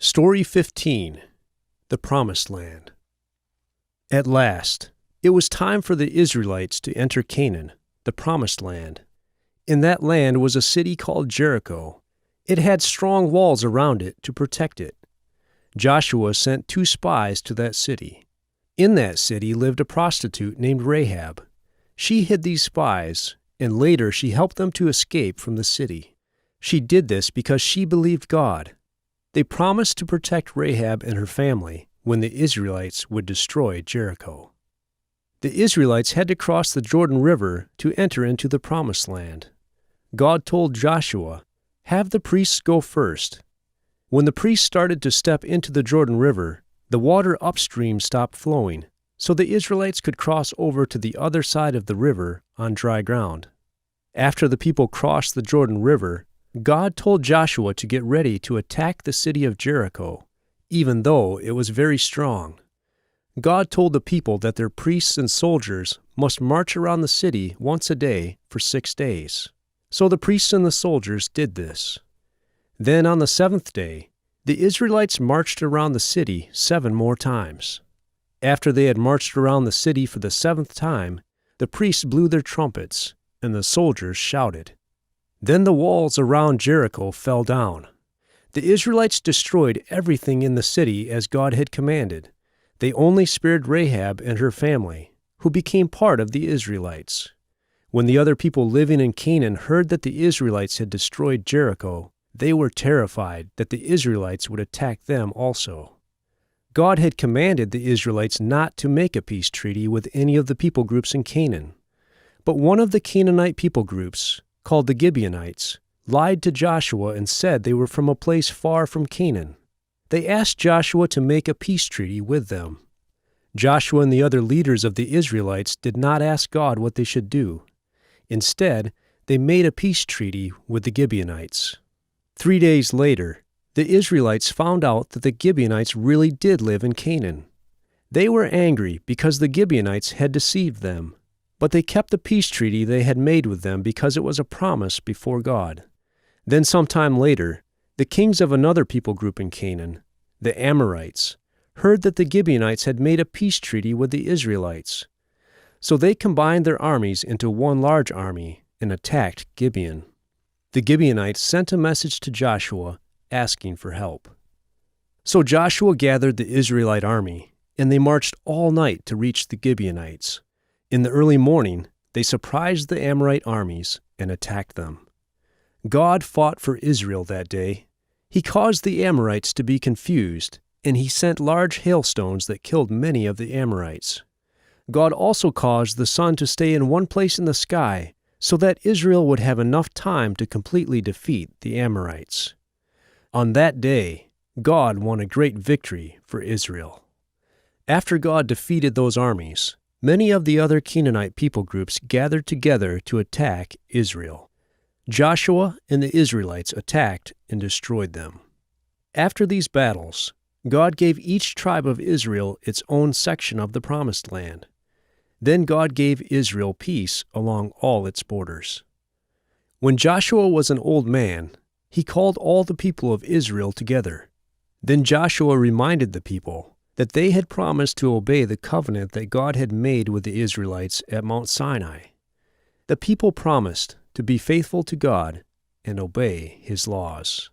Story 15. The Promised Land. At last, it was time for the Israelites to enter Canaan, the Promised Land. In that land was a city called Jericho. It had strong walls around it to protect it. Joshua sent 2 spies to that city. In that city lived a prostitute named Rahab. She hid these spies, and later she helped them to escape from the city. She did this because she believed God. They promised to protect Rahab and her family when the Israelites would destroy Jericho. The Israelites had to cross the Jordan River to enter into the Promised Land. God told Joshua, "Have the priests go first." When the priests started to step into the Jordan River, the water upstream stopped flowing, so the Israelites could cross over to the other side of the river on dry ground. After the people crossed the Jordan River, God told Joshua to get ready to attack the city of Jericho, even though it was very strong. God told the people that their priests and soldiers must march around the city once a day for 6 days. So the priests and the soldiers did this. Then on the 7th day, the Israelites marched around the city 7 more times. After they had marched around the city for the 7th time, the priests blew their trumpets, and the soldiers shouted. Then the walls around Jericho fell down. The Israelites destroyed everything in the city as God had commanded. They only spared Rahab and her family, who became part of the Israelites. When the other people living in Canaan heard that the Israelites had destroyed Jericho, they were terrified that the Israelites would attack them also. God had commanded the Israelites not to make a peace treaty with any of the people groups in Canaan. But one of the Canaanite people groups, called the Gibeonites, lied to Joshua and said they were from a place far from Canaan. They asked Joshua to make a peace treaty with them. Joshua and the other leaders of the Israelites did not ask God what they should do. Instead, they made a peace treaty with the Gibeonites. 3 days later, the Israelites found out that the Gibeonites really did live in Canaan. They were angry because the Gibeonites had deceived them. But they kept the peace treaty they had made with them because it was a promise before God. Then sometime later, the kings of another people group in Canaan, the Amorites, heard that the Gibeonites had made a peace treaty with the Israelites. So they combined their armies into one large army and attacked Gibeon. The Gibeonites sent a message to Joshua asking for help. So Joshua gathered the Israelite army, and they marched all night to reach the Gibeonites. In the early morning, they surprised the Amorite armies and attacked them. God fought for Israel that day. He caused the Amorites to be confused, and he sent large hailstones that killed many of the Amorites. God also caused the sun to stay in one place in the sky so that Israel would have enough time to completely defeat the Amorites. On that day, God won a great victory for Israel. After God defeated those armies, many of the other Canaanite people groups gathered together to attack Israel. Joshua and the Israelites attacked and destroyed them. After these battles, God gave each tribe of Israel its own section of the Promised Land. Then God gave Israel peace along all its borders. When Joshua was an old man, he called all the people of Israel together. Then Joshua reminded the people that they had promised to obey the covenant that God had made with the Israelites at Mount Sinai. The people promised to be faithful to God and obey his laws.